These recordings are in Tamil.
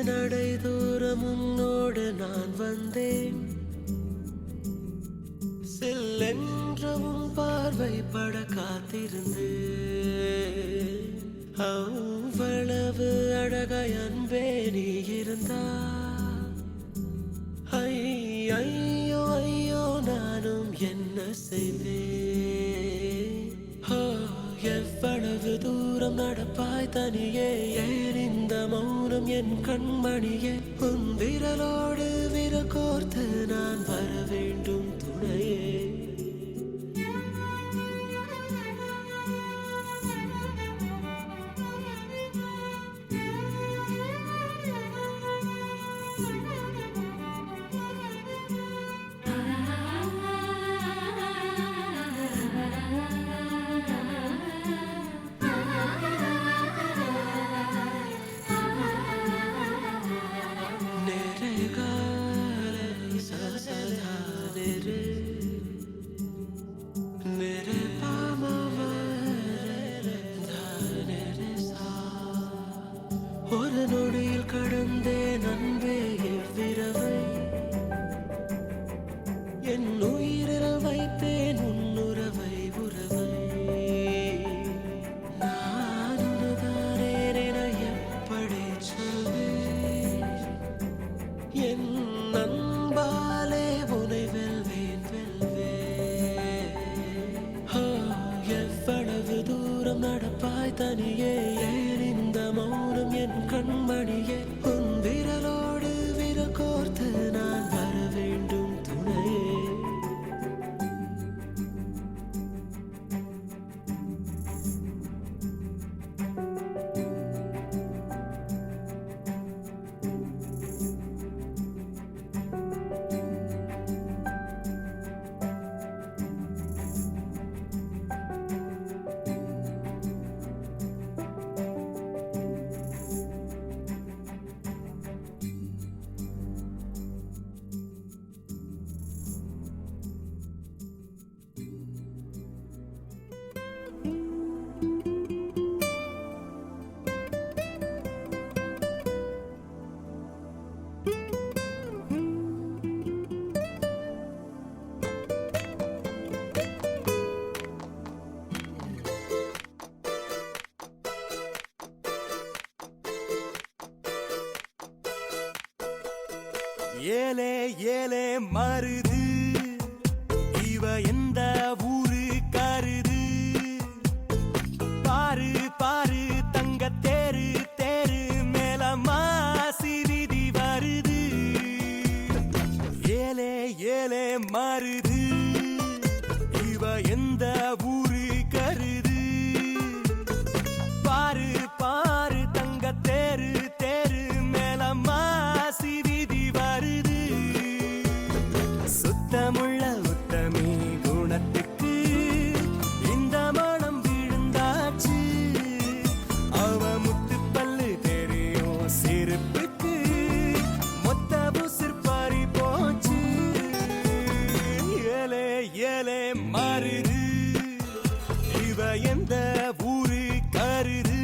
நடை தூரம் உன்னோடு நான் வந்தேன். செல்லென்றவும் பார்வை பட காத்திருந்து அவ்வளவு அழகாய் அன்பே நீ இருந்தா. ஐயோ ஐயோ நானும் என்ன செய்வேன்? எவ்வளவு தூரம் நடப்பாய் தனியே? ஏன் இந்த மௌனம் என் கண்மணியே? உன் விரலோடு விரல் கோர்த்து நான் வர வேண்டும் துணையே. ஒரு நொடியில் கடந்தேன் அன்பே எவ்விரவை. என் உயிரில் வைத்தேன் உன்னுறவை உறவை. நான் உனதானே என எப்படி சொல்வேன்? என் அன்பாலே உனை வெல்வேன் வெல்வேன். எவ்வளவு தூரம் நடப்பாய் தனியே? ஏன் இந்த மௌனம் என் கண்மணியே? உன் விரலோடு விரல் கோர்த்து நான் வர வேண்டும் துணையே. ஏலே ஏலே மருது இவ எந்த ஊரு கருது? பாரு பாரு தங்க தேரு தேரு மேல மாசி விதி வருது. ஏலே ஏலே மருது இவ எந்த ஊரு கருது? பாரு பாரு தங்க தேரு தேரு மேல மாசி விதி வருது. சுத்தமுள்ள உத்தமி குணத்துக்கு இந்த மனம் விழுந்தாச்சு. அவ முத்து பல்லு தெரியும் சிரிப்புக்கு மொத்த புசிர் பாரி போச்சு. ஏலே ஏலே மருது இவ எந்த ஊரு கருது?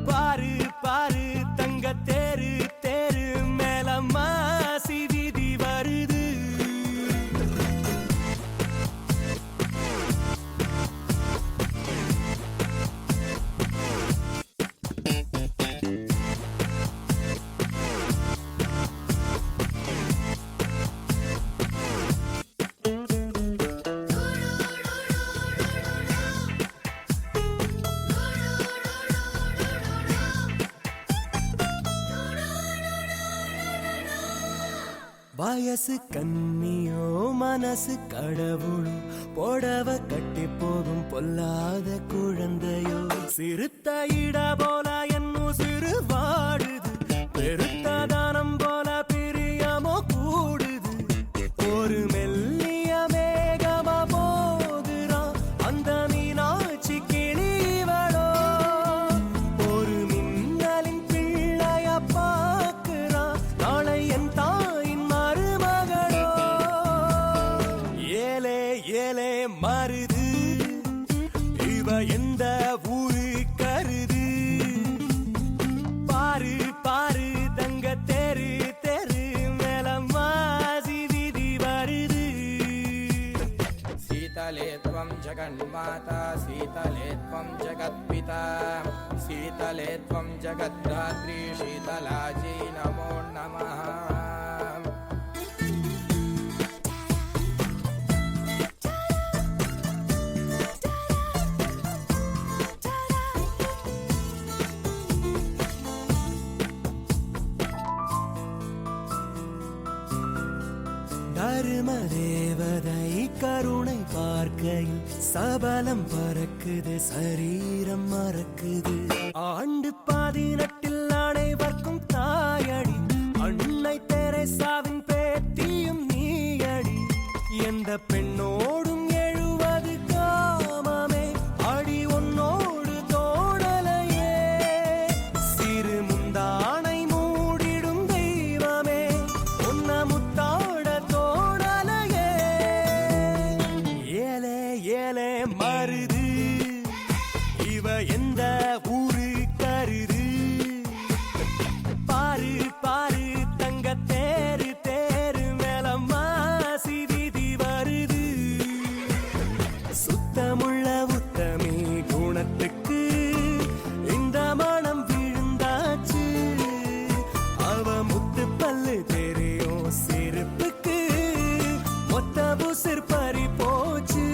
பாரு பாரு தங்க தேரு தேரு மேல மாசி விதி வருது. வயசு கண்ணியோ மனசு கடவுளோ போடவ கட்டி போகும் பொல்லாத குழந்தையோ. சிறுத்த இட போல என்னும் சிறு வாடுது. பெருத்த தானம் போல பிரியமோ கூடுது. ஒரு மெல்லிய மேகமா போகிறான் அந்த மீனாட்சி கிளிவளோ. ஒரு மின்னலின் பிள்ளைய பார்க்கிறான் நாளை என் தாயின் மருமகளோ. ஏலே ஏலே மருது இவ எந்த ஊரு கருது? பாரு பாரு जगन्माता शीतले त्वं जगत्पिता शीतले त्वं जगद्धात्री शीतलाजी नमो नमः தர்ம தேவதை கருணை பார்க்கையில் சபலம் பறக்குது சரீரம் மறக்குது ஆண்டு 18 அனைவர்க்கும் தாயடி அன்னை தெரேசாவின் பேத்தியும் நீயடி எந்த பெண்ணோடும் 70 காமமே அடி உன்னோடு தோடலையே சிறு முந்தானை மூடிடும் தெய்வமே உன்ன முத்தாட தோடலையே ஏலே ஏலே மருது இவ எந்த ஊரு கருது பாரு பாரு தங்க தேரு தேரு மேல மாசி வீதி வருது சுத்தமுள்ள உத்தமி குணத்துக்கு இந்த மனம் விழுந்தாச்சு அவ முத்து பல்லு தெரியும் சிரிப்புக்கு மொத்த உசிர் பறி போச்சு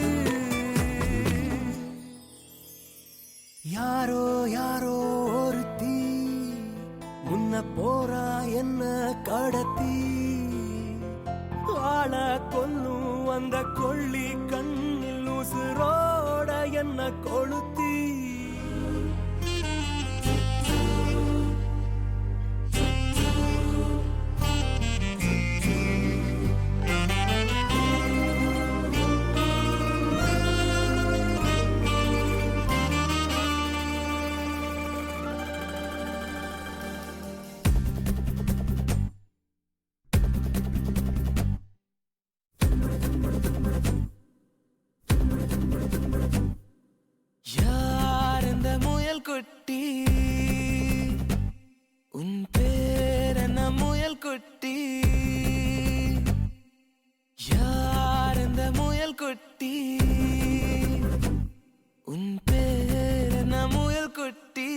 யாரோ யாரோ ஒருத்தி முன்ன போறா என்ன கடத்தி ஆள கொல்லும் அந்த கொள்ளி கண்ணில் உசுரோட என்ன கொளுத்தி யார் இந்த முயல் குட்டி உன் பேர் என்ன முயல் குட்டி யார் இந்த முயல் குட்டி உன் பேர் என்ன முயல் குட்டி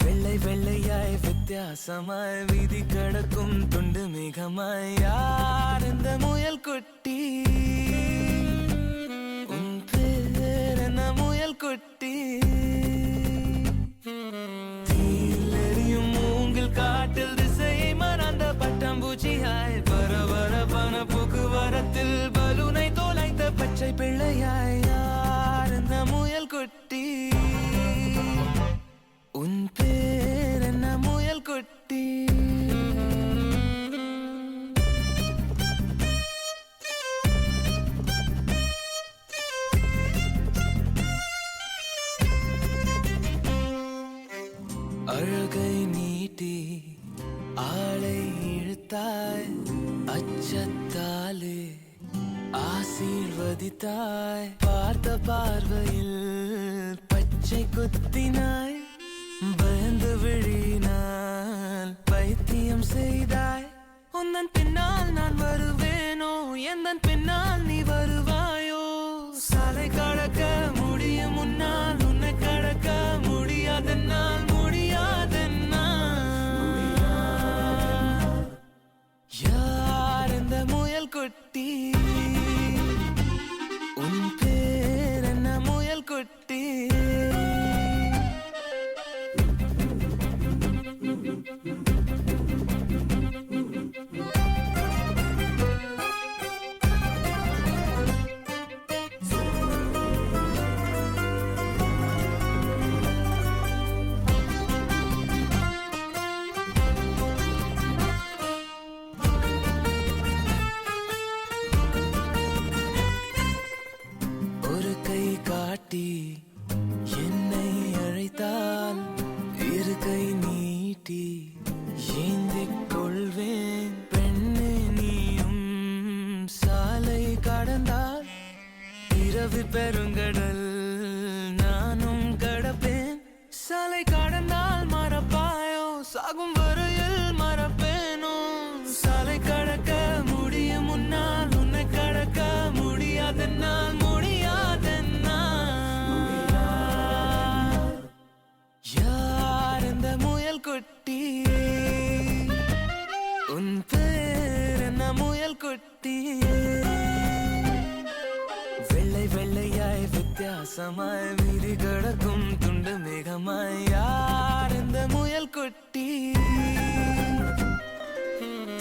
வெள்ளை வெள்ளையாய் வித்தியாசமாய் வீதி கடக்கும் துண்டு மிகமாய் யார் இந்த முயல் குட்டி உன் பேர் என்ன முயல் குட்டி தீலெறியும் மூங்கில் காட்டில் திசையை மறந்த பட்டாம்பூச்சியாய் வர வர பண போக்குவரத்தில் பலூனை தோலைத்த பச்சை பிள்ளையாய் யார் இந்த முயல் குட்டி உன் பேர் என்ன முயல் குட்டி அழகை நீட்டி ஆளை இழுத்தாய் அச்சத்தாலே ஆசீர்வதித்தாய் பார்த்த பார்வையில் பச்சை குத்தினாய் பயந்து விழினால் பைத்தியம் செய்தாய் உந்தன் பின்னால் நான் வருவேனோ எந்தன் பின்னால் நீ வருவாயோ சாலை கடக்க முடியும் முன்னால் உன்னை கடக்க முடியாதென்னால் யார் இந்த முயல் குட்டி உன் பேர் என்ன முயல் குட்டி ஒரு கை காட்டி என்னை அழைத்தால் இரு கை நீட்டி ஏந்திக் கொள்வேன் பெண்ணே நீயும் சாலை கடந்தால் இரவு பெருங்கடல் நானும் கடப்பேன் சாலை கடந்தால் மறப்பாயோ சாகும் வரையில் மறப்பேனோ சாலை கடக்க முடியும் முன்னால் உன்னை கடக்க முடியாதென்னால் மழையாய் வித்தியாசமாய் வீதி கடக்கும் துண்டு மேகமாய் யார் இந்த முயல் குட்டி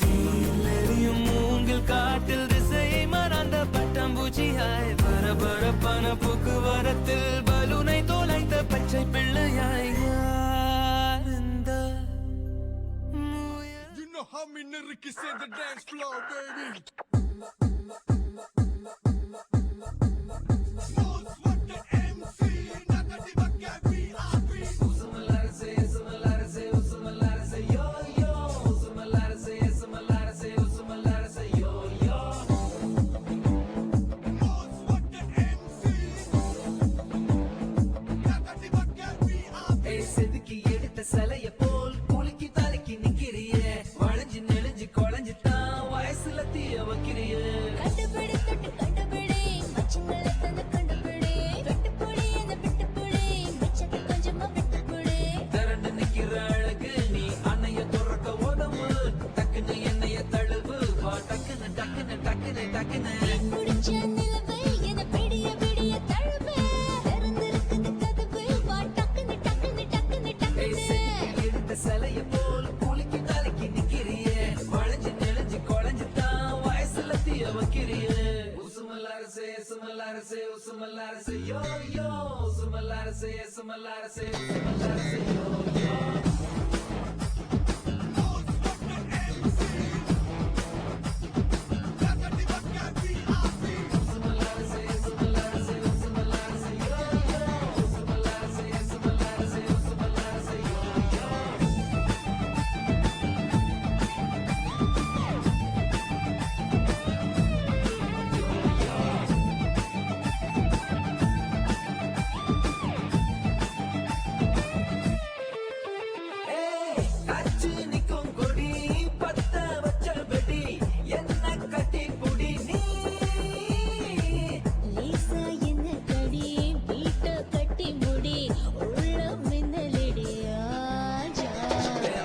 தீயிலெரியும் மூங்கில் காட்டில் திசையை மறந்த பட்டாம்பூச்சியாய் பரபரப்பான போக்குவரத்தில் பலூனை தோலைத்த பச்சை பிள்ளையாய் யார் இந்த முயல் You know how many niggas in the dance floor, baby. செதுக்கி எடுத்த சிலைய போல் குலுக்கி தலைக்கு நிக்கிறிய வளைஞ்சு நெளிஞ்சு குழஞ்சு தான் வயசுல தீய வைக்கிறிய கண்டுபிடி தொட்டு கண்டுபிடி மச்சங்களை தந்து கண்டுபிடி வெட்டுப்புடி அந்த விட்டுப்புடி மிச்சத்தை கொஞ்சமா விட்டுப்புடி திரண்டு நிக்கிற அழகு நீ அன்னைய துறக்க உதவு டக்குன்னு என்னைய தழுவு வா டக்குன்னு டக்குன்னு டக்குன்னு டக்குன்னு முடிச்ச நிலவை என பிடிய பிடிய தழுவு திறந்திருக்குது கதவு வா டக்குன்னு டக்குன்னு டக்குன்னு டக்குன்னு எடுத்த சிலைய போல் குலுக்கி தலைக்கு நிக்கிறிய வளைஞ்சு நெளிஞ்சு குழஞ்சு தான் வயசுல தீய வைக்கிறிய உசுமல்லாரசே சுமல்லாரசே உசுமல்லாரசே யோ யோ உசுமல்லாரசே சுமல்லாரசே உசுமல்லாரசே யோ யோ காற்று நிக்கும் கொடி பத்த வச்ச வெடி என்ன கட்டி புடி நீ லேசா என்ன கடி வீட்டை கட்டி முடி உள்ள மின்னலிடி ஆஜா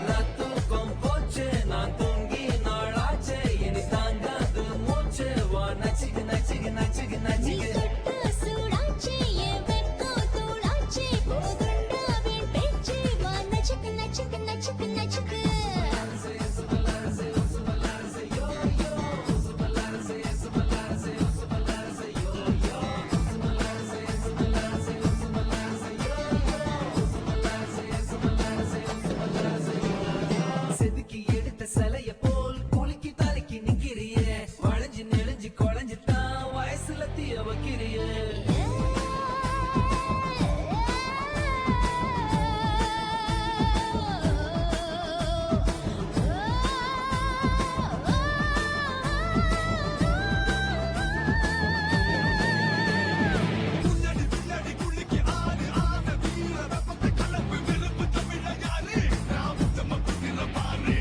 நான் தூக்கம் போச்சு நான் தூங்கி நாளாச்சு இனி தாங்காது மூச்சு வா நச்சுக்கு நச்சுக்கு நச்சுக்கு நீ நச்சுக்கு தொட்ட சூடாச்சி என் வெட்கம் தூளாச்சி போதுண்டாவின் பேச்சு வா நச்சுக்கு நச்சுக்கு நச்சுக்கு நச்சுக்கு செதுக்கி எடுத்த சிலைய போல் குலுக்கி தலைக்கு நிக்கிறிய வளைஞ்சு நெளிஞ்சு குழஞ்சு தான் வயசுல தீய வைக்கிறிய முன்னாடி பின்னாடி குளிக்கு ஆடு ஆட வீர வெப்பத்தை கலப்பு விருப்பு தமிழ யாரு நான் உத்தம புத்திர பாரு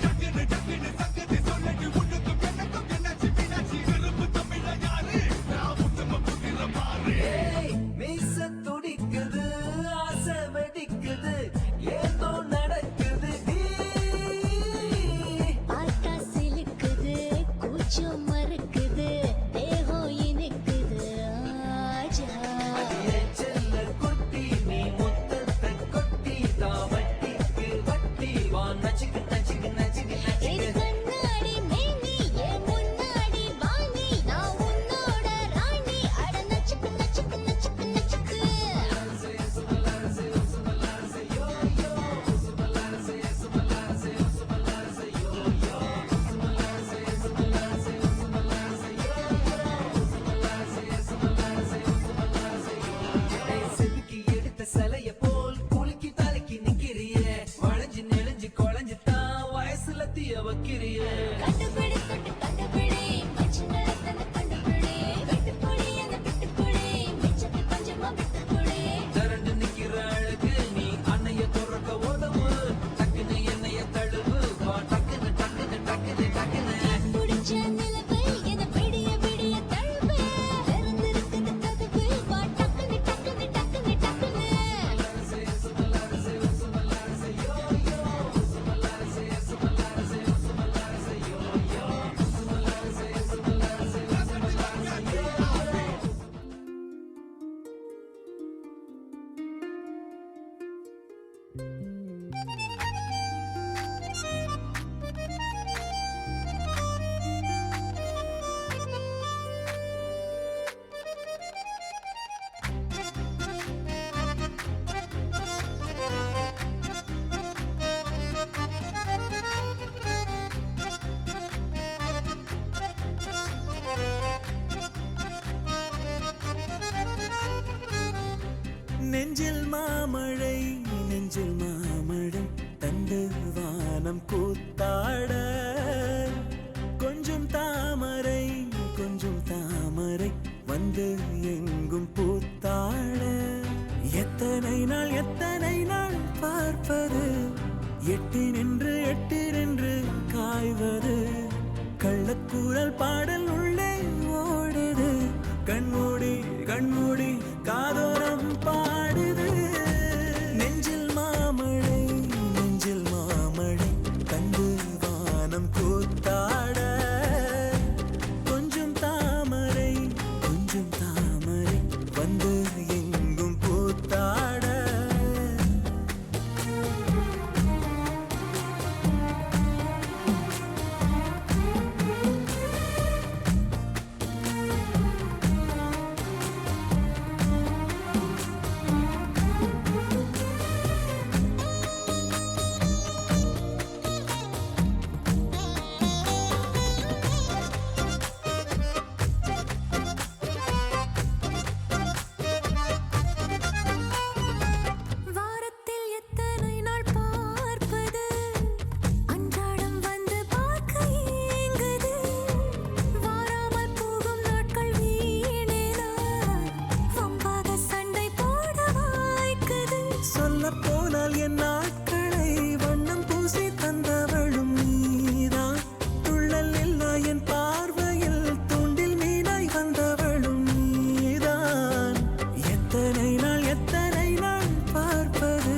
டக்குன்னு டக்குன்னு சங்கதி சொல்லட்டு உனக்கும் எனக்கும் என்னாச்சு மீனாட்சி விருப்பு தமிழ யாரு நான் உத்தம புத்திர பாரு மீச துடிக்குது ஆசை வெடிக்குது ஏதோ நடக்குது ஆட்டா சிலுக்குது கூச்சம் மறுக்குது தேகம் இனிக்குது ஆஜா செல்ல குட்டி நீ முத்தத்தை கொட்டி தான் வட்டிக்கு வட்டி வா நச்சுக்கு நச்சுக்கு நச்சுக்கு என் நச்சுக்கு கண்ணாடி மேனி என் முன்னாடி வாணி நான் உன்னோட ராணி அட நச்சுக்கு நச்சுக்கு நெஞ்சில் மாமழை நெஞ்சில் மாமழை தந்து வானம் கூத்தாட கொஞ்சம் தாமரை வந்து எங்கும் பூத்தாட எத்தனை நாள் பார்ப்பது எட்டி நின்று காய்வது கள்ளக்கூறல் பாடல் உள்ளே ஓடுது கண்மூடி காதோரம் பாடுது நெஞ்சில் மாமழை கண்டு வானம் கூத்தாட கொஞ்சம் தாமரை வந்து எங்கும் பூத்தாட போனால் என் நாட்களை வண்ணம் பூசி தந்தவளும் நீதான் துள்ளல் இல்லா என் பார்வையில் தூண்டில் மீனாய் வந்தவளும் நீதான் எத்தனை நாள் பார்ப்பது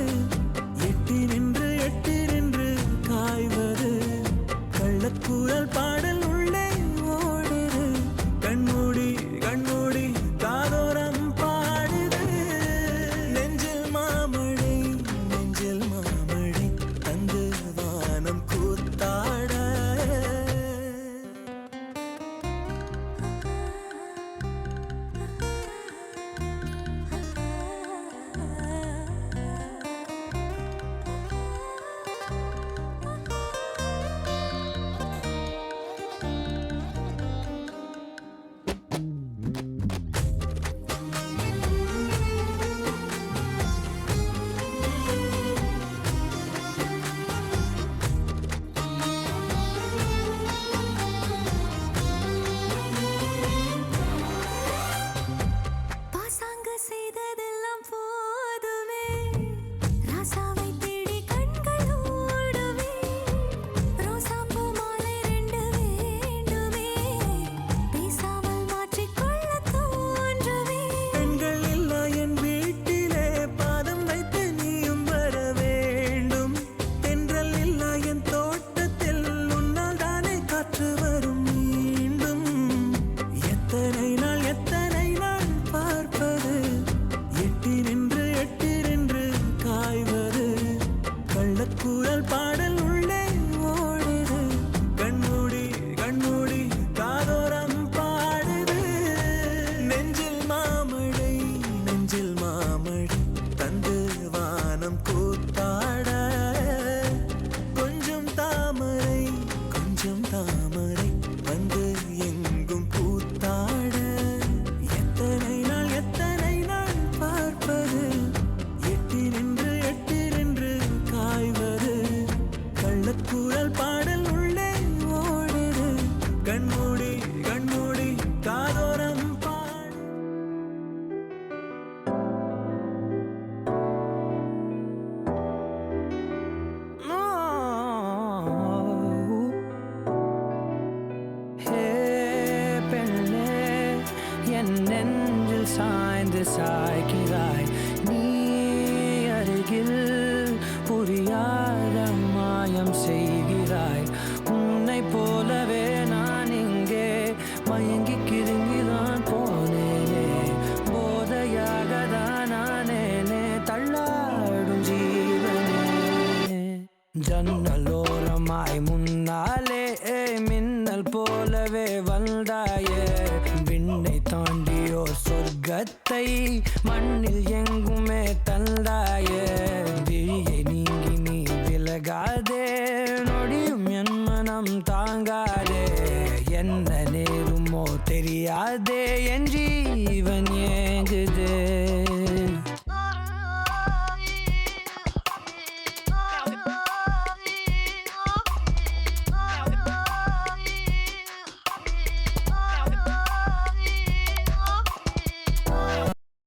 எட்டி நின்று காய்வது கள்ளக்கூறல் பாடல் உள்ளே ஓடுது கண்மூடி காதோரம் பாடுது நெஞ்சில் மாமழை தந்து வானம் கூத்தாட எத்தனை நாள் பார்ப்பது எட்டி நின்று காய்வது கள்ளக்கூறல் பாடல் உள்ளே ஓடுது கண்மூடி காதோரம் பாடுது நெஞ்சில் மாமழை தந்து வானம் கூத்தாட கொஞ்சம் தாமரை வந்து எங்கும் பூத்தாட எத்தனை நாள் பார்ப்பது எட்டி நின்று காய்வது கள்ளக்கூறல் பாடல் உள்ளே ஓடுது கண்மூடி காதோரம் பாடு என் நெஞ்சில் சாய்ந்து சாய்கிறாய் நீ அருகில் புரியாத மாயம் செய்கிறாய் உன்னை போலவே நான் இங்கே மயங்கி கிருங்கிதான் போனேனே போதையாக தான் நானேனே தள்ளாடும் ஜீவனே ஜன்னலோரமாய் முன்னாலே மின்னல் போலவே வந்தாயே விண்ணை தாண்டியோர் சொர்க்கத்தை மண்ணில் எங்குமே தந்தாயே விழியை நீங்கி நீ விலகாதே நொடியும் என் மனம் தாங்காதே என்ன நேருமோ தெரியாதே என் ஜீவன் ஏங்குதே